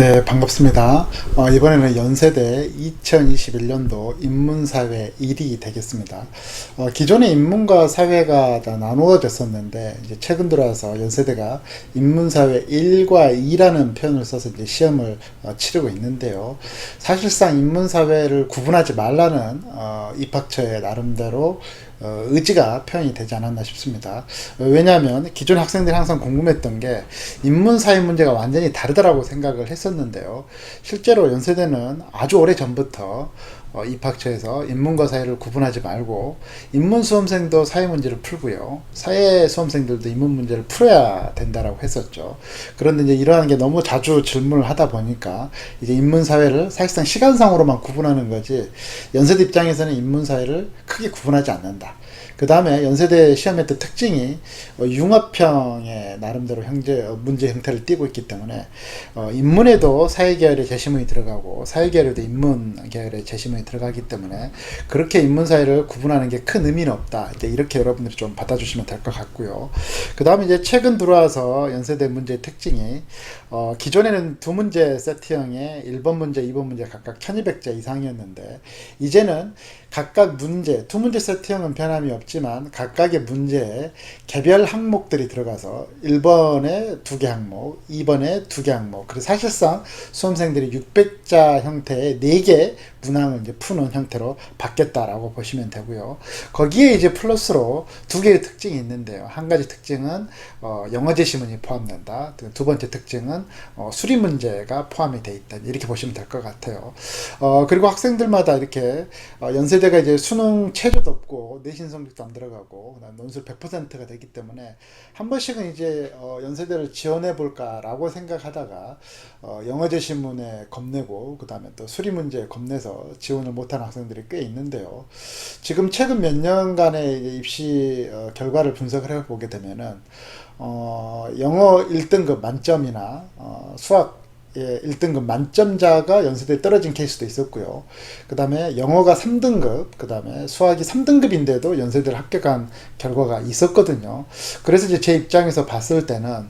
네, 반갑습니다. 이번에는 연세대 2021년도 인문사회 1이 되겠습니다. 기존의 인문과 사회가 다 나누어졌었는데, 이제 최근 들어와서 연세대가 인문사회 1과 2라는 표현을 써서 이제 시험을 치르고 있는데요. 사실상 인문사회를 구분하지 말라는 입학처의 나름대로 의지가 표현이 되지 않았나 싶습니다. 왜냐하면 기존 학생들이 항상 궁금했던 게 인문사회 문제가 완전히 다르다라고 생각을 했었는데요. 실제로 연세대는 아주 오래 전부터 입학처에서 인문과 사회를 구분하지 말고 인문 수험생도 사회 문제를 풀고요, 사회 수험생들도 인문 문제를 풀어야 된다라고 했었죠. 그런데 이제 이러한 게 너무 자주 질문을 하다 보니까 이제 인문 사회를 사실상 시간상으로만 구분하는 거지, 연세대 입장에서는 인문 사회를 크게 구분하지 않는다. 그 다음에 연세대 시험의 또 특징이 융합형의 나름대로 문제 형태를 띠고 있기 때문에 인문에도 사회계열의 제시문이 들어가고 사회계열에도 인문계열의 제시문이 들어가기 때문에 그렇게 인문사회를 구분하는 게 큰 의미는 없다, 이제 이렇게 여러분들이 좀 받아주시면 될 것 같고요. 그 다음에 이제 최근 들어와서 연세대 문제의 특징이 기존에는 두 문제 세트형의 1번 문제, 2번 문제 각각 1200자 이상이었는데, 이제는 각각 문제, 두 문제 세트형은 변함이 없지만 각각의 문제에 개별 항목들이 들어가서 1번에 2개 항목, 2번에 2개 항목, 그래서 사실상 수험생들이 600자 형태의 4개 문항을 이제 푸는 형태로 바뀌었다라고 보시면 되고요. 거기에 이제 플러스로 2개의 특징이 있는데요. 한 가지 특징은 영어 제시문이 포함된다. 두 번째 특징은 수리 문제가 포함이 돼 있다. 이렇게 보시면 될 것 같아요. 그리고 학생들마다 이렇게 연세대가 이제 수능 체제도 없고 내신 성적도 안 들어가고 그다음 논술 100%가 되기 때문에 한 번씩은 이제 연세대를 지원해 볼까라고 생각하다가 영어 제시문에 겁내고 그 다음에 또 수리 문제에 겁내서 지원을 못한 학생들이 꽤 있는데요. 지금 최근 몇 년간의 입시 결과를 분석을 해보게 되면은 영어 1등급 만점이나 수학 1등급 만점자가 연세대에 떨어진 케이스도 있었고요. 그 다음에 영어가 3등급, 그 다음에 수학이 3등급인데도 연세대를 합격한 결과가 있었거든요. 그래서 이제 제 입장에서 봤을 때는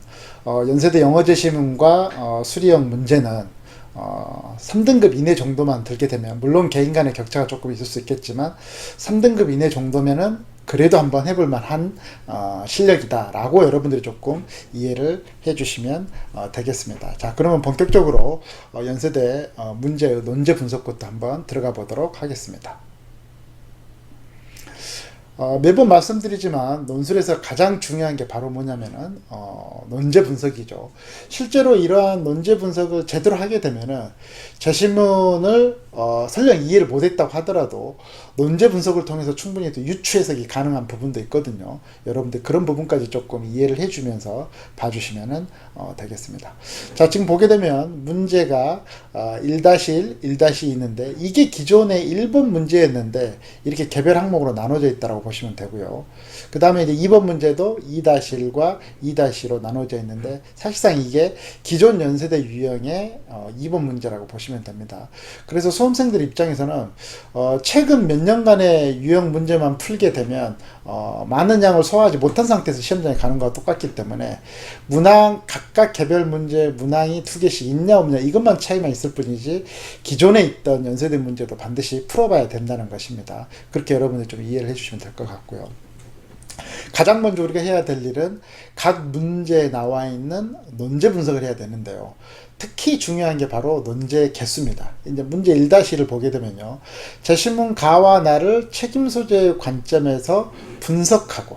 연세대 영어 제시문과 수리형 문제는 3등급 이내 정도만 들게 되면, 물론 개인 간의 격차가 조금 있을 수 있겠지만 3등급 이내 정도면은 그래도 한번 해볼 만한 실력이다 라고 여러분들이 조금 이해를 해 주시면 되겠습니다. 자, 그러면 본격적으로 연세대 논제 분석부터 한번 들어가 보도록 하겠습니다. 매번 말씀드리지만 논술에서 가장 중요한 게 바로 뭐냐면은 논제 분석이죠. 실제로 이러한 논제 분석을 제대로 하게 되면은 제시문을 설령 이해를 못했다고 하더라도 논제 분석을 통해서 충분히 또 유추 해석이 가능한 부분도 있거든요. 여러분들 그런 부분까지 조금 이해를 해주면서 봐주시면 되겠습니다. 자, 지금 보게 되면 문제가 1-1, 1-2 있는데, 이게 기존의 1번 문제였는데 이렇게 개별 항목으로 나눠져 있다고 보시면 되고요. 그 다음에 이제 2번 문제도 2-1과 2-2로 나눠져 있는데, 사실상 이게 기존 연세대 유형의 2번 문제라고 보시면 됩니다. 그래서 수험생들 입장에서는 최근 몇 년간의 유형 문제만 풀게 되면 많은 양을 소화하지 못한 상태에서 시험장에 가는 것과 똑같기 때문에 문항 각각 개별 문제 문항이 2개씩 있냐 없냐 이것만 차이만 있을 뿐이지 기존에 있던 연세대 문제도 반드시 풀어봐야 된다는 것입니다. 그렇게 여러분들 좀 이해를 해주시면 될 것 같고요. 가장 먼저 우리가 해야 될 일은 각 문제에 나와 있는 논제 분석을 해야 되는데요. 특히 중요한 게 바로 논제 개수입니다. 이제 문제 1-1을 보게 되면요, 제시문 가와 나를 책임 소재의 관점에서 분석하고,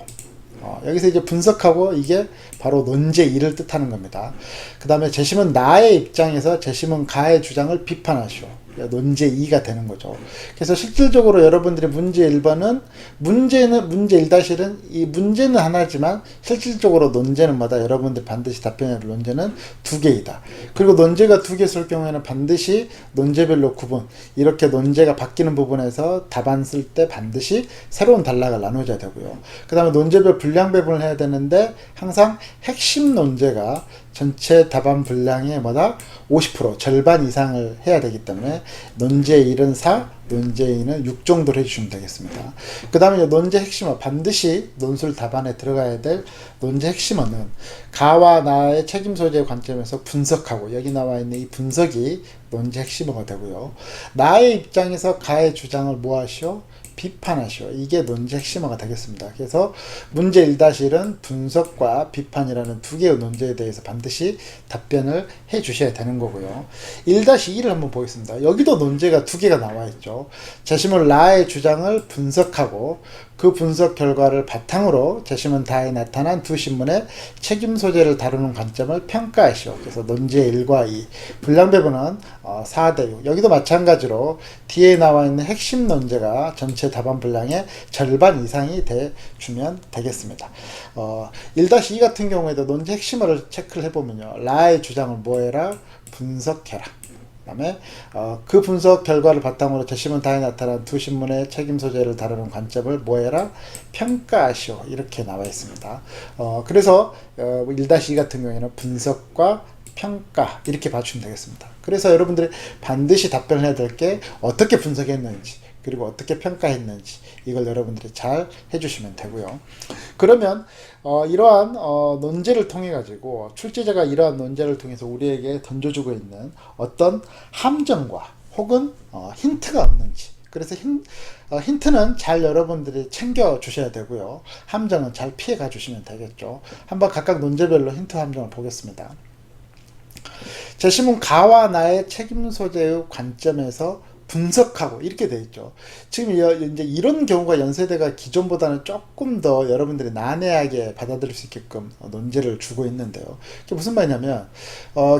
여기서 이제 분석하고 이게 바로 논제 1을 뜻하는 겁니다. 그 다음에 제시문 나의 입장에서 제시문 가의 주장을 비판하시오. 논제 2가 되는 거죠. 그래서 실질적으로 여러분들의 문제 1번은 문제 1-1은 이 문제는 하나지만 실질적으로 논제는 뭐다? 여러분들 반드시 답변해야 될 논제는 2개이다. 그리고 논제가 2개 쓸 경우에는 반드시 논제별로 구분, 이렇게 논제가 바뀌는 부분에서 답안 쓸 때 반드시 새로운 단락을 나눠줘야 되고요. 그 다음에 논제별 분량 배분을 해야 되는데 항상 핵심 논제가 전체 답안 분량의 50% 절반 이상을 해야 되기 때문에 논제의 1은 4, 논제의 2는 6 정도로 해주시면 되겠습니다. 그 다음에 논제 핵심어, 반드시 논술 답안에 들어가야 될 논제 핵심어는 가와 나의 책임 소재의 관점에서 분석하고, 여기 나와 있는 이 분석이 논제 핵심어가 되고요. 나의 입장에서 가의 주장을 뭐 하시오? 비판하시오. 이게 논제 핵심어가 되겠습니다. 그래서 문제 1-1은 분석과 비판이라는 두 개의 논제에 대해서 반드시 답변을 해 주셔야 되는 거고요. 1-2를 한번 보겠습니다. 여기도 논제가 두 개가 나와 있죠. 제시문 라의 주장을 분석하고 그 분석 결과를 바탕으로 제시문 다에 나타난 두 신문의 책임 소재를 다루는 관점을 평가하시오. 그래서 논제 1과 2, 분량 배분은 4대6. 여기도 마찬가지로 뒤에 나와 있는 핵심 논제가 전체 답안 분량의 절반 이상이 주면 되겠습니다. 1-2 같은 경우에도 논제 핵심어를 체크를 해보면요. 라의 주장을 뭐해라? 분석해라. 그 다음에 그 분석 결과를 바탕으로 제시문 다에 나타난 두 신문의 책임 소재를 다루는 관점을 뭐해라? 평가하시오. 이렇게 나와 있습니다. 그래서 1-2 같은 경우에는 분석과 평가 이렇게 봐주시면 되겠습니다. 그래서 여러분들이 반드시 답변을 해야 될 게 어떻게 분석했는지, 그리고 어떻게 평가했는지, 이걸 여러분들이 잘 해주시면 되고요. 그러면 이러한 논제를 통해 가지고 출제자가 이러한 논제를 통해서 우리에게 던져주고 있는 어떤 함정과 혹은 힌트가 없는지, 그래서 힌트는 잘 여러분들이 챙겨 주셔야 되고요. 함정은 잘 피해 가 주시면 되겠죠. 한번 각각 논제별로 힌트 함정을 보겠습니다. 제시문 가와 나의 책임 소재의 관점에서 분석하고 이렇게 돼 있죠. 지금 이제 이런 경우가 연세대가 기존보다는 조금 더 여러분들이 난해하게 받아들일 수 있게끔 논제를 주고 있는데요. 그게 무슨 말이냐면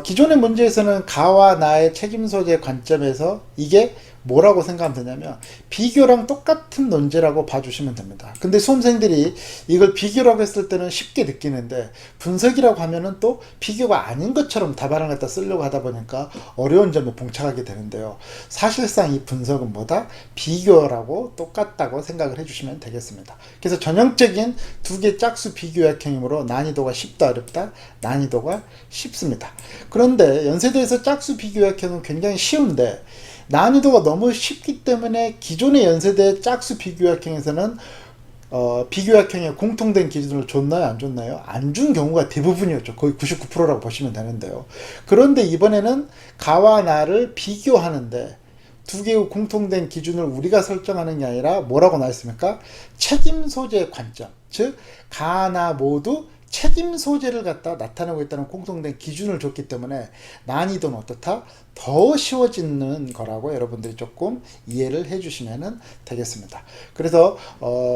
기존의 문제에서는 가와 나의 책임 소재 관점에서 이게 뭐라고 생각하면 되냐면 비교랑 똑같은 논제라고 봐주시면 됩니다. 근데 수험생들이 이걸 비교라고 했을 때는 쉽게 느끼는데 분석이라고 하면은 또 비교가 아닌 것처럼 답안을 갖다 쓰려고 하다 보니까 어려운 점에 봉착하게 되는데요. 사실상 이 분석은 뭐다? 비교라고 똑같다고 생각을 해주시면 되겠습니다. 그래서 전형적인 두 개 짝수 비교 약형이므로 난이도가 쉽다 어렵다? 난이도가 쉽습니다. 그런데 연세대에서 짝수 비교 약형은 굉장히 쉬운데 난이도가 너무 쉽기 때문에 기존의 연세대 짝수 비교약형에서는 비교약형에 공통된 기준을 줬나요? 안 줬나요? 안 준 경우가 대부분이었죠. 거의 99%라고 보시면 되는데요. 그런데 이번에는 가와 나를 비교하는데 두 개의 공통된 기준을 우리가 설정하는 게 아니라 뭐라고 나왔습니까? 책임 소재 관점. 즉, 가나 모두 책임 소재를 갖다 나타내고 있다는 공통된 기준을 줬기 때문에 난이도는 어떻다? 더 쉬워지는 거라고 여러분들이 조금 이해를 해주시면 되겠습니다. 그래서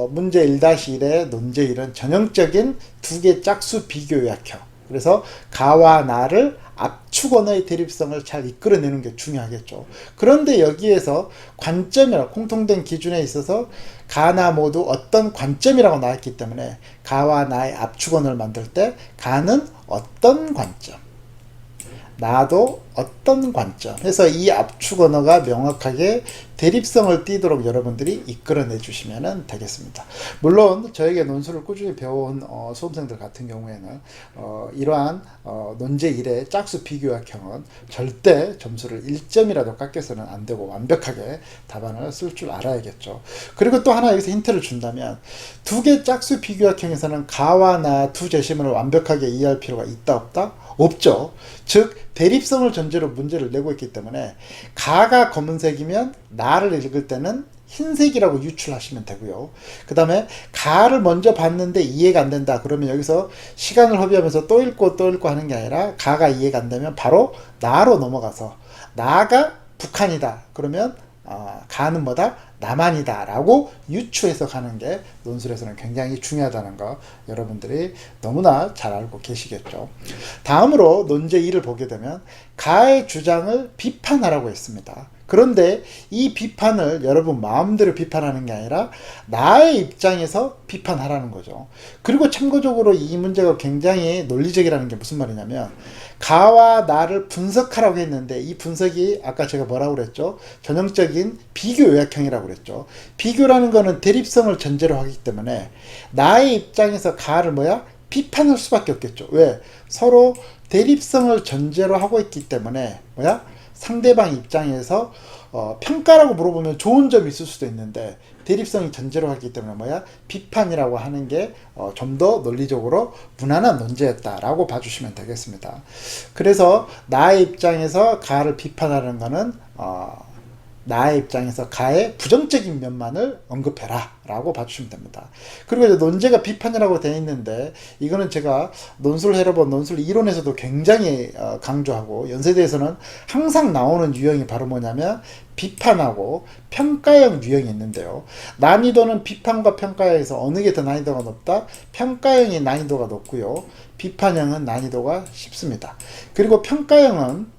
문제 1-1의 논제 1은 전형적인 두 개 짝수 비교 약형. 그래서 가와 나를 압축 언어의 대립성을 잘 이끌어내는 게 중요하겠죠. 그런데 여기에서 관점이라 공통된 기준에 있어서 가나 모두 어떤 관점이라고 나왔기 때문에 가와 나의 압축 언어를 만들 때 가는 어떤 관점, 나도 어떤 관점 해서 이 압축 언어가 명확하게 대립성을 띠도록 여러분들이 이끌어내 주시면 되겠습니다. 물론 저에게 논술을 꾸준히 배워온 수험생들 같은 경우에는 이러한 논제 1의 짝수 비교약형은 절대 점수를 1점이라도 깎여서는 안 되고 완벽하게 답안을 쓸 줄 알아야겠죠. 그리고 또 하나 여기서 힌트를 준다면 두 개 짝수 비교약형에서는 가와 나 두 제시문을 완벽하게 이해할 필요가 있다 없다? 없죠. 즉 대립성을 전제로 문제를 내고 있기 때문에 가가 검은색이면 나를 읽을 때는 흰색이라고 유출하시면 되고요. 그 다음에 가를 먼저 봤는데 이해가 안 된다. 그러면 여기서 시간을 허비하면서 또 읽고 또 읽고 하는 게 아니라 가가 이해가 안 되면 바로 나로 넘어가서 나가 북한이다. 그러면 가는 뭐다? 남한이다 라고 유추해서 가는 게 논술에서는 굉장히 중요하다는 거 여러분들이 너무나 잘 알고 계시겠죠. 다음으로 논제 2를 보게 되면 가의 주장을 비판하라고 했습니다. 그런데 이 비판을 여러분 마음대로 비판하는 게 아니라 나의 입장에서 비판하라는 거죠. 그리고 참고적으로 이 문제가 굉장히 논리적이라는 게 무슨 말이냐면 가와 나를 분석하라고 했는데 이 분석이 아까 제가 뭐라고 그랬죠? 전형적인 비교 요약형이라고 그랬죠. 비교라는 거는 대립성을 전제로 하기 때문에 나의 입장에서 가를 비판할 수밖에 없겠죠. 왜? 서로 대립성을 전제로 하고 있기 때문에 상대방 입장에서 평가라고 물어보면 좋은 점이 있을 수도 있는데 대립성이 전제로 하기 때문에 뭐야? 비판이라고 하는 게 좀 더 논리적으로 무난한 논제였다라고 봐주시면 되겠습니다. 그래서 나의 입장에서 가를 비판하는 거는 나의 입장에서 가의 부정적인 면만을 언급해라 라고 봐주시면 됩니다. 그리고 이제 논제가 비판이라고 되어 있는데 이거는 제가 논술 해로본 논술 이론에서도 굉장히 강조하고 연세대에서는 항상 나오는 유형이 바로 뭐냐면 비판하고 평가형 유형이 있는데요. 난이도는 비판과 평가형에서 어느 게 더 난이도가 높다? 평가형이 난이도가 높고요. 비판형은 난이도가 쉽습니다. 그리고 평가형은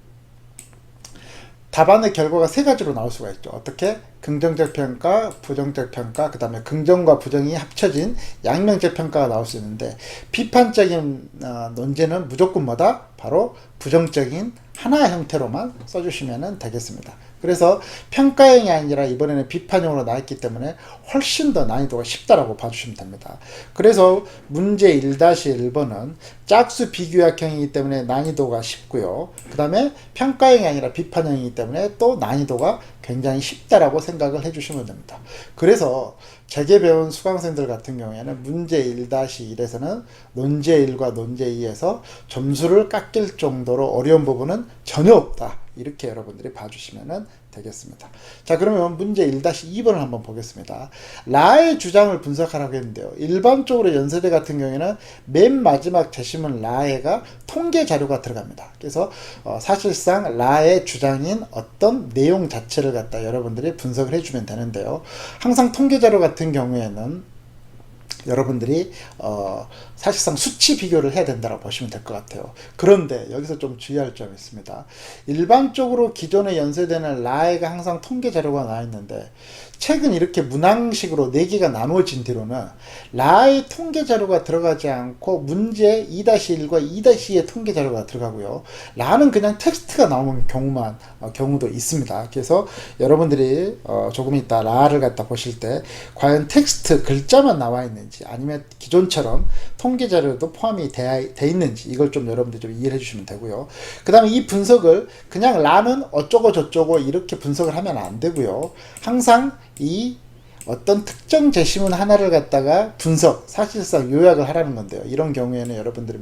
답안의 결과가 세 가지로 나올 수가 있죠. 어떻게? 긍정적 평가, 부정적 평가, 그 다음에 긍정과 부정이 합쳐진 양면적 평가가 나올 수 있는데 비판적인 논제는 무조건 뭐다? 바로 부정적인 하나의 형태로만 써주시면 되겠습니다. 그래서 평가형이 아니라 이번에는 비판형으로 나왔기 때문에 훨씬 더 난이도가 쉽다라고 봐주시면 됩니다. 그래서 문제 1-1번은 짝수 비교약형이기 때문에 난이도가 쉽고요. 그 다음에 평가형이 아니라 비판형이기 때문에 또 난이도가 굉장히 쉽다라고 생각을 해주시면 됩니다. 그래서 제게 배운 수강생들 같은 경우에는 문제 1-1에서는 논제 1과 논제 2에서 점수를 깎일 정도로 어려운 부분은 전혀 없다. 이렇게 여러분들이 봐주시면 되겠습니다. 자, 그러면 문제 1-2번을 한번 보겠습니다. 라의 주장을 분석하라고 했는데요. 일반적으로 연세대 같은 경우에는 맨 마지막 제시문 라에가 통계 자료가 들어갑니다. 그래서 사실상 라의 주장인 어떤 내용 자체를 갖다 여러분들이 분석을 해주면 되는데요. 항상 통계 자료 같은 경우에는 여러분들이 사실상 수치 비교를 해야 된다고 보시면 될 것 같아요. 그런데 여기서 좀 주의할 점이 있습니다. 일반적으로 기존의 연세대는 라에가 항상 통계 자료가 나와 있는데 최근 이렇게 문항식으로 4개가 나누어진 뒤로는 라의 통계 자료가 들어가지 않고 문제 2-1과 2-2의 통계 자료가 들어가고요. 라는 그냥 텍스트가 나오는 경우도 있습니다. 그래서 여러분들이 조금 이따 라를 갖다 보실 때 과연 텍스트 글자만 나와 있는지 아니면 기존처럼 통계 자료도 포함이 돼 있는지 이걸 좀 여러분들이 좀 이해를 해주시면 되고요. 그 다음에 이 분석을 그냥 라는 어쩌고 저쩌고 이렇게 분석을 하면 안 되고요. 항상 이 어떤 특정 제시문 하나를 갖다가 사실상 요약을 하라는 건데요. 이런 경우에는 여러분들이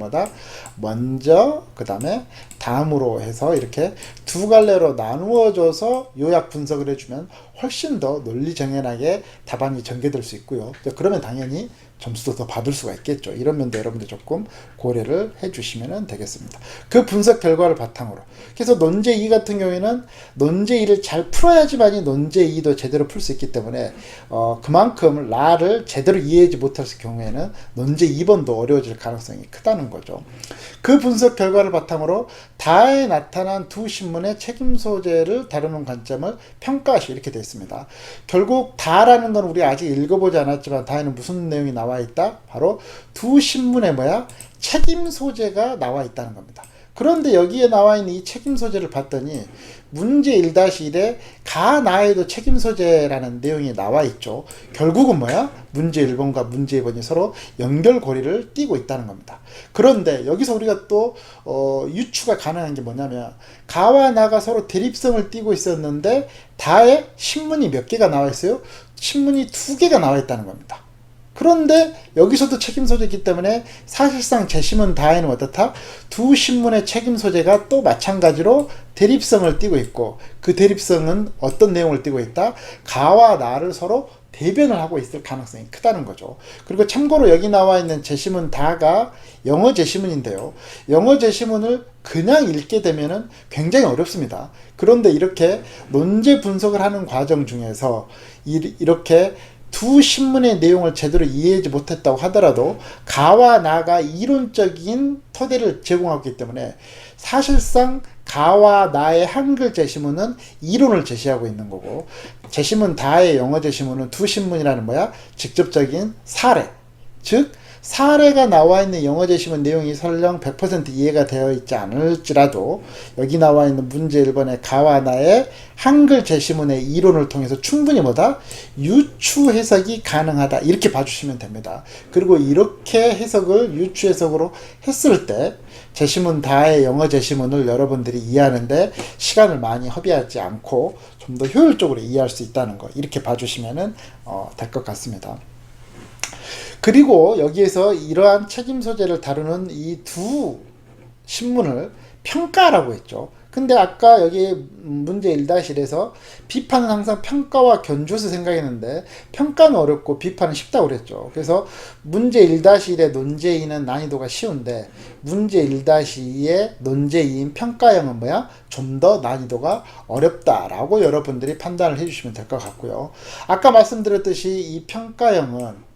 먼저 그 다음에 다음으로 해서 이렇게 두 갈래로 나누어져서 요약 분석을 해주면 훨씬 더 논리정연하게 답안이 전개될 수 있고요. 그러면 당연히 점수도 더 받을 수가 있겠죠. 이런 면도 여러분들 조금 고려를 해주시면 되겠습니다. 그 분석 결과를 바탕으로. 그래서 논제 2 같은 경우에는 논제 2를 잘 풀어야지만이 논제 2도 제대로 풀 수 있기 때문에 그만큼 라를 제대로 이해하지 못할 경우에는 논제 2번도 어려워질 가능성이 크다는 거죠. 그 분석 결과를 바탕으로 다에 나타난 두 신문의 책임 소재를 다루는 관점을 평가하시 이렇게 되어 있습니다. 결국 다라는 건 우리 아직 읽어보지 않았지만 다에는 무슨 내용이 나와 있다? 바로 두 신문의 책임 소재가 나와 있다는 겁니다. 그런데 여기에 나와 있는 이 책임 소재를 봤더니 문제 1-1에 가 나에도 책임 소재라는 내용이 나와 있죠. 결국은 문제 1번과 문제 2번이 서로 연결고리를 띠고 있다는 겁니다. 그런데 여기서 우리가 또 유추가 가능한 게 뭐냐면 가와 나가 서로 대립성을 띠고 있었는데 다에 신문이 몇 개가 나와 있어요? 신문이 2개가 나와 있다는 겁니다. 그런데 여기서도 책임 소재이기 때문에 사실상 제시문 다에는 어떻다? 두 신문의 책임 소재가 또 마찬가지로 대립성을 띠고 있고 그 대립성은 어떤 내용을 띠고 있다? 가와 나를 서로 대변을 하고 있을 가능성이 크다는 거죠. 그리고 참고로 여기 나와 있는 제시문 다가 영어 제시문인데요. 영어 제시문을 그냥 읽게 되면은 굉장히 어렵습니다. 그런데 이렇게 논제 분석을 하는 과정 중에서 이렇게 두 신문의 내용을 제대로 이해하지 못했다고 하더라도 가와 나가 이론적인 토대를 제공하고 있기 때문에 사실상 가와 나의 한글 제시문은 이론을 제시하고 있는 거고 제시문 다의 영어 제시문은 두 신문이라는 직접적인 사례, 즉 사례가 나와 있는 영어 제시문 내용이 설령 100% 이해가 되어 있지 않을지라도 여기 나와 있는 문제 1번의 가와 나의 한글 제시문의 이론을 통해서 충분히 유추 해석이 가능하다 이렇게 봐주시면 됩니다. 그리고 이렇게 해석을 유추 해석으로 했을 때 제시문 다의 영어 제시문을 여러분들이 이해하는데 시간을 많이 허비하지 않고 좀 더 효율적으로 이해할 수 있다는 거, 이렇게 봐주시면 될 것 같습니다. 그리고 여기에서 이러한 책임 소재를 다루는 이 두 신문을 평가라고 했죠. 근데 아까 여기 문제 1-1에서 비판은 항상 평가와 견주어서 생각했는데 평가는 어렵고 비판은 쉽다고 그랬죠. 그래서 문제 1-1의 논제2는 난이도가 쉬운데 문제 1-2의 논제2인 평가형은 뭐야? 좀 더 난이도가 어렵다라고 여러분들이 판단을 해주시면 될 것 같고요. 아까 말씀드렸듯이 이 평가형은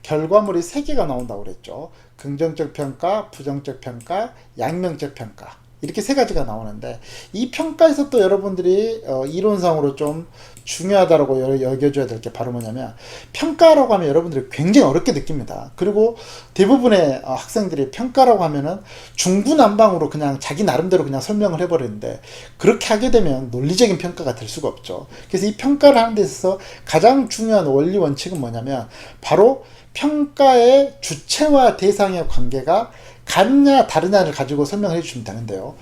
결과물이 3개가 나온다고 그랬죠. 긍정적 평가, 부정적 평가, 양면적 평가, 이렇게 3가지가 나오는데 이 평가에서 또 여러분들이 이론상으로 좀 중요하다고 여겨줘야 될 게 바로 뭐냐면, 평가라고 하면 여러분들이 굉장히 어렵게 느낍니다. 그리고 대부분의 학생들이 평가라고 하면은 중구난방으로 그냥 자기 나름대로 그냥 설명을 해버리는데, 그렇게 하게 되면 논리적인 평가가 될 수가 없죠. 그래서 이 평가를 하는 데 있어서 가장 중요한 원리 원칙은 뭐냐면, 바로 평가의 주체와 대상의 관계가 같냐 다르냐를 가지고 설명을 해주시면 되는데요.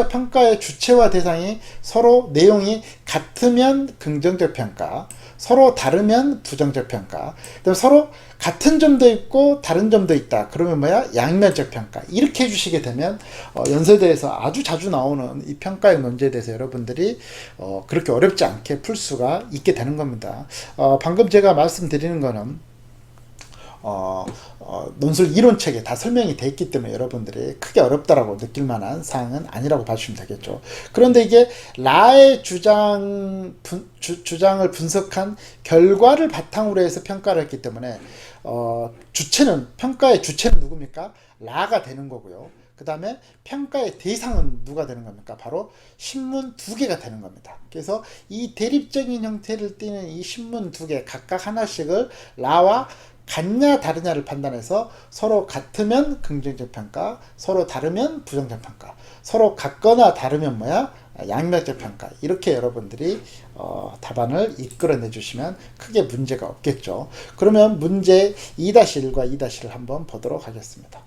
평가의 주체와 대상이 서로 내용이 같으면 긍정적 평가, 서로 다르면 부정적 평가, 그다음 서로 같은 점도 있고 다른 점도 있다, 그러면 뭐야? 양면적 평가. 이렇게 해주시게 되면 연세대에서 아주 자주 나오는 이 평가의 논제에 대해서 여러분들이 그렇게 어렵지 않게 풀 수가 있게 되는 겁니다. 방금 제가 말씀드리는 거는 논술 이론책에 다 설명이 돼 있기 때문에 여러분들이 크게 어렵다라고 느낄 만한 사항은 아니라고 봐주시면 되겠죠. 그런데 이게 라의 주장을 분석한 결과를 바탕으로 해서 평가를 했기 때문에 평가의 주체는 누굽니까? 라가 되는 거고요. 그 다음에 평가의 대상은 누가 되는 겁니까? 바로 신문 2개가 되는 겁니다. 그래서 이 대립적인 형태를 띠는 이 신문 2개 각각 하나씩을 라와 같냐 다르냐를 판단해서 서로 같으면 긍정적 평가, 서로 다르면 부정적 평가, 서로 같거나 다르면 뭐야? 양면적 평가. 이렇게 여러분들이 답안을 이끌어내 주시면 크게 문제가 없겠죠. 그러면 문제 2-1과 2-1을 한번 보도록 하겠습니다.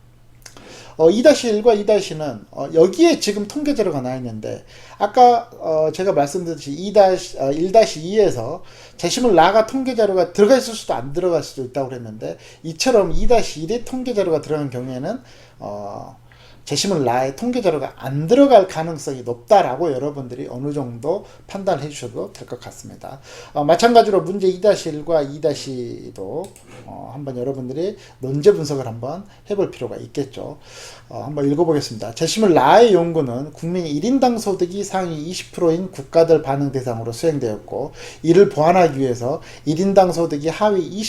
2-1과 2-는 여기에 지금 통계 자료가 나와 있는데, 아까 제가 말씀드렸듯이 1-2에서 제시문 라가 통계 자료가 들어가 있을 수도 안 들어갈 수도 있다고 그랬는데, 이처럼 2-1에 통계 자료가 들어간 경우에는 제시문 라의 통계 자료가 안 들어갈 가능성이 높다라고 여러분들이 어느 정도 판단을 해주셔도 될 것 같습니다. 마찬가지로 문제 2-1과 2-2도 한번 여러분들이 논제 분석을 한번 해볼 필요가 있겠죠. 한번 읽어보겠습니다. 제시문 라의 연구는 국민 1인당 소득이 상위 20%인 국가들 반응 대상으로 수행되었고, 이를 보완하기 위해서 1인당 소득이 하위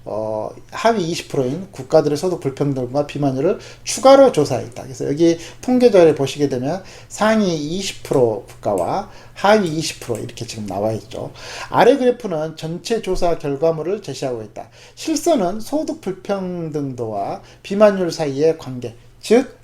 20%인 국가들의 소득 불평등과 비만율을 추가로 조사했다. 그래서 여기 통계자료에 보시게 되면 상위 20% 국가와 하위 20% 이렇게 지금 나와 있죠. 아래 그래프는 전체 조사 결과물을 제시하고 있다. 실선은 소득 불평등도와 비만율 사이의 관계, 즉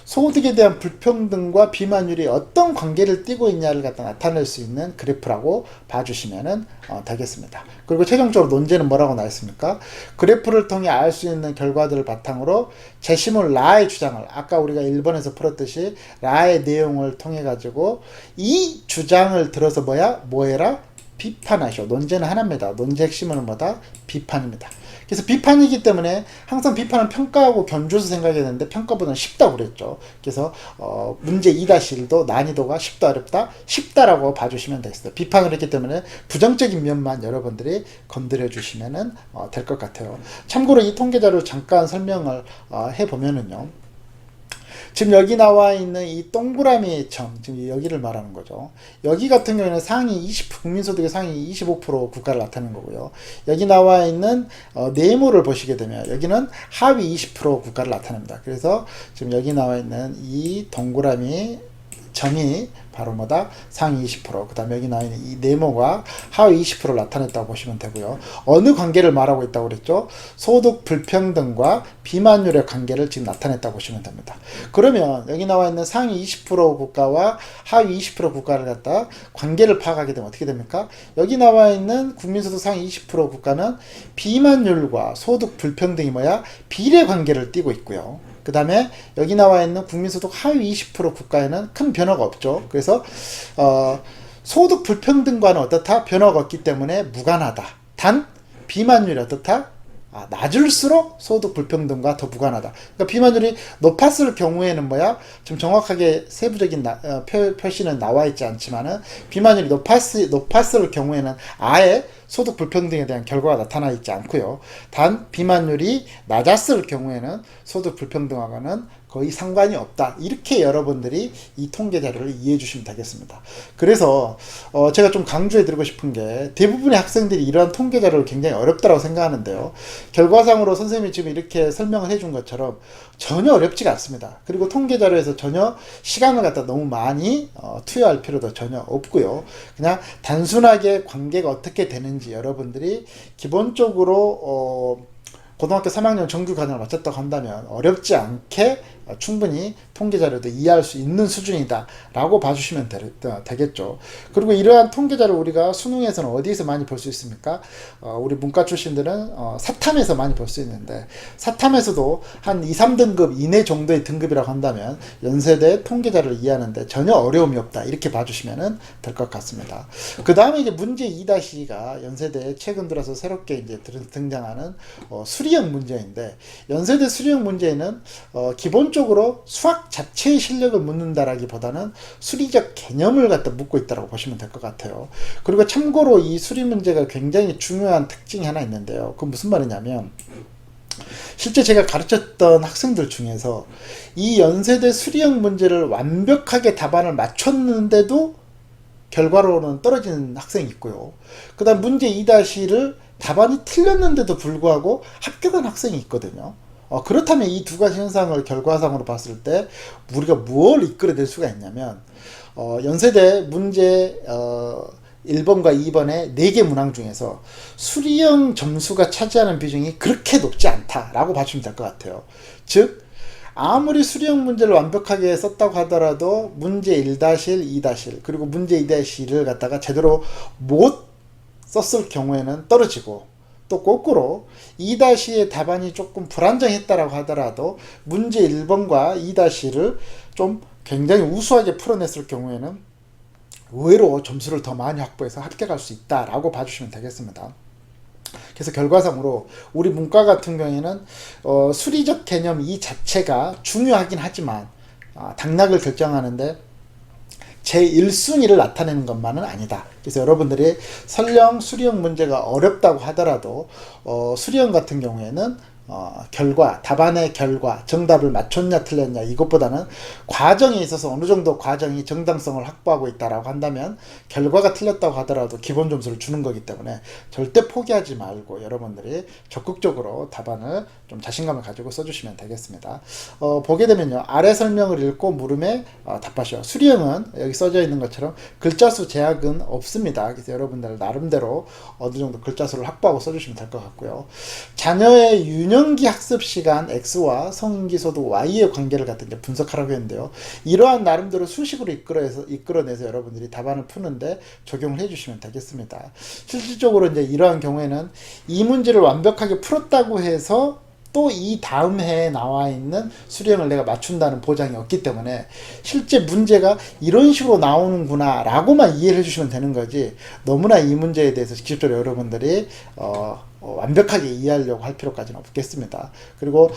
소득에 대한 불평등과 비만율이 어떤 관계를 띠고 있냐를 갖다 나타낼 수 있는 그래프라고 봐주시면 되겠습니다. 그리고 최종적으로 논제는 뭐라고 나와 있습니까? 그래프를 통해 알 수 있는 결과들을 바탕으로 제시문 라의 주장을, 아까 우리가 1번에서 풀었듯이 라의 내용을 통해 가지고 이 주장을 들어서 뭐해라? 비판하시오. 논제는 하나입니다. 논제 핵심은 뭐다? 비판입니다. 그래서 비판이기 때문에 항상 비판은 평가하고 견주어서 생각했는데 평가보다는 쉽다고 그랬죠. 그래서 문제 2-1도 난이도가 쉽다 어렵다? 쉽다라고 봐주시면 되겠습니다. 비판을 했기 때문에 부정적인 면만 여러분들이 건드려 주시면 될 것 같아요. 참고로 이 통계자료 잠깐 설명을 해보면은요, 지금 여기 나와 있는 이 동그라미 점, 지금 여기를 말하는 거죠. 여기 같은 경우에는 국민소득의 상위 25% 국가를 나타내는 거고요. 여기 나와 있는 네모를 보시게 되면 여기는 하위 20% 국가를 나타냅니다. 그래서 지금 여기 나와 있는 이 동그라미 점이 바로 뭐다? 상위 20%, 그 다음에 여기 나와 있는 이 네모가 하위 20%를 나타냈다고 보시면 되고요. 어느 관계를 말하고 있다고 그랬죠? 소득 불평등과 비만율의 관계를 지금 나타냈다고 보시면 됩니다. 그러면 여기 나와 있는 상위 20% 국가와 하위 20% 국가를 갖다 관계를 파악하게 되면 어떻게 됩니까? 여기 나와 있는 국민소득 상위 20% 국가는 비만율과 소득 불평등이 뭐야? 비례 관계를 띠고 있고요. 그 다음에 여기 나와 있는 국민소득 하위 20% 국가에는 큰 변화가 없죠. 그래서 그래서 소득 불평등과는 어떻다? 변화가 없기 때문에 무관하다. 단 비만율이 어떻다? 낮을수록 소득 불평등과 더 무관하다. 그러니까 비만율이 높았을 경우에는 뭐야? 좀 정확하게 세부적인 표시는 나와 있지 않지만은 비만율이 높았을 경우에는 아예 소득 불평등에 대한 결과가 나타나 있지 않고요. 단 비만율이 낮았을 경우에는 소득 불평등하고는 거의 상관이 없다. 이렇게 여러분들이 이 통계 자료를 이해해 주시면 되겠습니다. 그래서 제가 좀 강조해 드리고 싶은 게 대부분의 학생들이 이러한 통계 자료를 굉장히 어렵다고 생각하는데요. 결과상으로 선생님이 지금 이렇게 설명을 해준 것처럼 전혀 어렵지가 않습니다. 그리고 통계 자료에서 전혀 시간을 갖다 너무 많이 투여할 필요도 전혀 없고요. 그냥 단순하게 관계가 어떻게 되는지 여러분들이 기본적으로 고등학교 3학년 정규 과정을 마쳤다고 한다면 어렵지 않게 충분히 통계 자료도 이해할 수 있는 수준이다 라고 봐주시면 되겠죠. 그리고 이러한 통계 자료 우리가 수능에서는 어디에서 많이 볼 수 있습니까? 우리 문과 출신들은 사탐에서 많이 볼 수 있는데 사탐에서도 한 2, 3등급 이내 정도의 등급이라고 한다면 연세대 통계 자료를 이해하는데 전혀 어려움이 없다 이렇게 봐주시면 될 것 같습니다. 그 다음에 이제 문제 2-2가 연세대에 최근 들어서 새롭게 이제 등장하는 수리형 문제인데 연세대 수리형 문제는 기본적으로 수학 자체의 실력을 묻는다라기보다는 수리적 개념을 갖다 묻고 있다고 보시면 될 것 같아요. 그리고 참고로 이 수리 문제가 굉장히 중요한 특징이 하나 있는데요. 그건 무슨 말이냐면 실제 제가 가르쳤던 학생들 중에서 이 연세대 수리형 문제를 완벽하게 답안을 맞췄는데도 결과로는 떨어지는 학생이 있고요. 그 다음 문제 2-를 답안이 틀렸는데도 불구하고 합격한 학생이 있거든요. 그렇다면 이 두 가지 현상을 결과상으로 봤을 때 우리가 무엇을 이끌어낼 수가 있냐면 연세대 문제 1번과 2번의 4개 문항 중에서 수리형 점수가 차지하는 비중이 그렇게 높지 않다라고 봐주면 될 것 같아요. 즉 아무리 수리형 문제를 완벽하게 썼다고 하더라도 문제 1-1, 2-1 그리고 문제 2-1을 갖다가 제대로 못 썼을 경우에는 떨어지고 또 거꾸로 2-의 답안이 조금 불안정했다라고 하더라도 문제 1번과 2-를 좀 굉장히 우수하게 풀어냈을 경우에는 의외로 점수를 더 많이 확보해서 합격할 수 있다라고 봐주시면 되겠습니다. 그래서 결과상으로 우리 문과 같은 경우에는 수리적 개념 이 자체가 중요하긴 하지만 당락을 결정하는데 제1순위를 나타내는 것만은 아니다. 그래서 여러분들이 설령 수리형 문제가 어렵다고 하더라도 수리형 같은 경우에는 답안의 결과, 정답을 맞췄냐 틀렸냐 이것보다는 과정에 있어서 어느 정도 과정이 정당성을 확보하고 있다라고 한다면 결과가 틀렸다고 하더라도 기본 점수를 주는 거기 때문에 절대 포기하지 말고 여러분들이 적극적으로 답안을 좀 자신감을 가지고 써주시면 되겠습니다. 보게 되면요. 아래 설명을 읽고 물음에 답하시오. 수리형은 여기 써져 있는 것처럼 글자 수 제약은 없습니다. 그래서 여러분들 나름대로 어느 정도 글자 수를 확보하고 써주시면 될 것 같고요. 자녀의 유년기 학습 시간 X와 성인기 소득 Y의 관계를 갖다 이제 분석하라고 했는데요. 이러한 나름대로 수식으로 이끌어내서 여러분들이 답안을 푸는데 적용을 해주시면 되겠습니다. 실질적으로 이제 이러한 경우에는 이 문제를 완벽하게 풀었다고 해서 또 이 다음 해에 나와 있는 수령을 내가 맞춘다는 보장이 없기 때문에 실제 문제가 이런 식으로 나오는구나 라고만 이해를 해주시면 되는 거지 너무나 이 문제에 대해서 직접적으로 여러분들이 완벽하게 이해하려고 할 필요까지는 없겠습니다. 그리고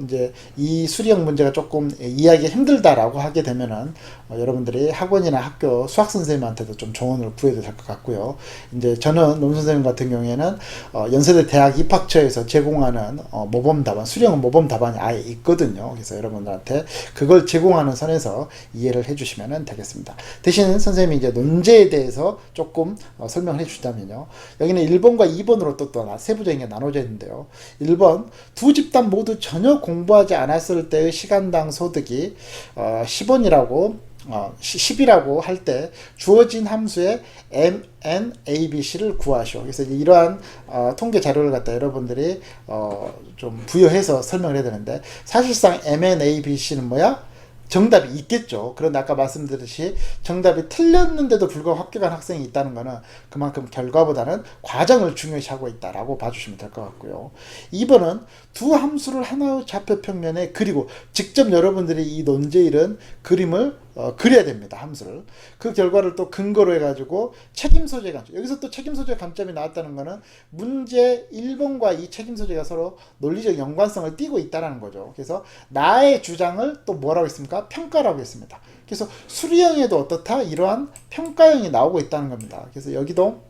이제 이 수리형 문제가 조금 이해하기 힘들다라고 하게 되면은 여러분들이 학원이나 학교 수학 선생님한테도 좀 조언을 구해도 될 것 같고요. 이제 저는 논 선생님 같은 경우에는 연세대 대학 입학처에서 제공하는 모범 답안, 수리형 모범 답안이 아예 있거든요. 그래서 여러분들한테 그걸 제공하는 선에서 이해를 해주시면 되겠습니다. 대신 선생님이 이제 논제에 대해서 조금 설명을 해주시다면요. 여기는 1번과 2번으로 또 세부적인 게 나눠져 있는데요. 1번 두 집단 모두 전혀 공부하지 않았을 때의 시간당 소득이 10원이라고 10이라고 할 때 주어진 함수의 MNABC를 구하시오. 그래서 이러한 통계 자료를 갖다 여러분들이 좀 부여해서 설명을 해야 되는데 사실상 MNABC는 뭐야? 정답이 있겠죠. 그런데 아까 말씀드렸듯이 정답이 틀렸는데도 불구하고 합격한 학생이 있다는 것은 그만큼 결과보다는 과정을 중요시하고 있다라고 봐주시면 될 것 같고요. 2번은 두 함수를 하나의 좌표 평면에 그리고 직접 여러분들이 이 논제일은 그림을 그려야 됩니다. 함수를. 그 결과를 또 근거로 해가지고 책임 소재 감점. 여기서 또 책임 소재 감점이 나왔다는 거는 문제 1번과 이 책임 소재가 서로 논리적 연관성을 띠고 있다는 거죠. 그래서 나의 주장을 또 뭐라고 했습니까? 평가라고 했습니다. 그래서 수리형에도 어떻다? 이러한 평가형이 나오고 있다는 겁니다. 그래서 여기도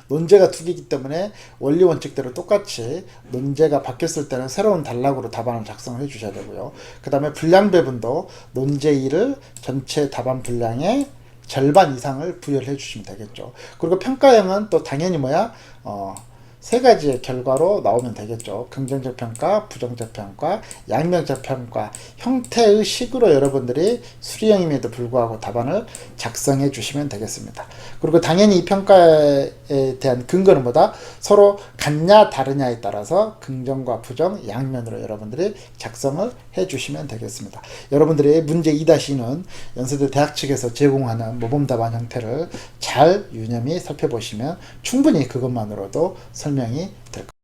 논제가 두 개이기 때문에 원리 원칙대로 똑같이 논제가 바뀌었을 때는 새로운 단락으로 답안을 작성을 해 주셔야 되고요. 그 다음에 분량 배분도 논제 1을 전체 답안 분량의 절반 이상을 부여를 해 주시면 되겠죠. 그리고 평가형은 또 당연히 뭐야? 세 가지의 결과로 나오면 되겠죠. 긍정적 평가, 부정적 평가, 양면적 평가 형태의 식으로 여러분들이 수리형임에도 불구하고 답안을 작성해 주시면 되겠습니다. 그리고 당연히 이 평가에 대한 근거는 뭐다? 서로 같냐 다르냐에 따라서 긍정과 부정 양면으로 여러분들이 작성을 해 주시면 되겠습니다. 여러분들의 문제 2-2는 연세대 대학 측에서 제공하는 모범 답안 형태를 잘 유념히 살펴보시면 충분히 그것만으로도 설명이 될 겁니다.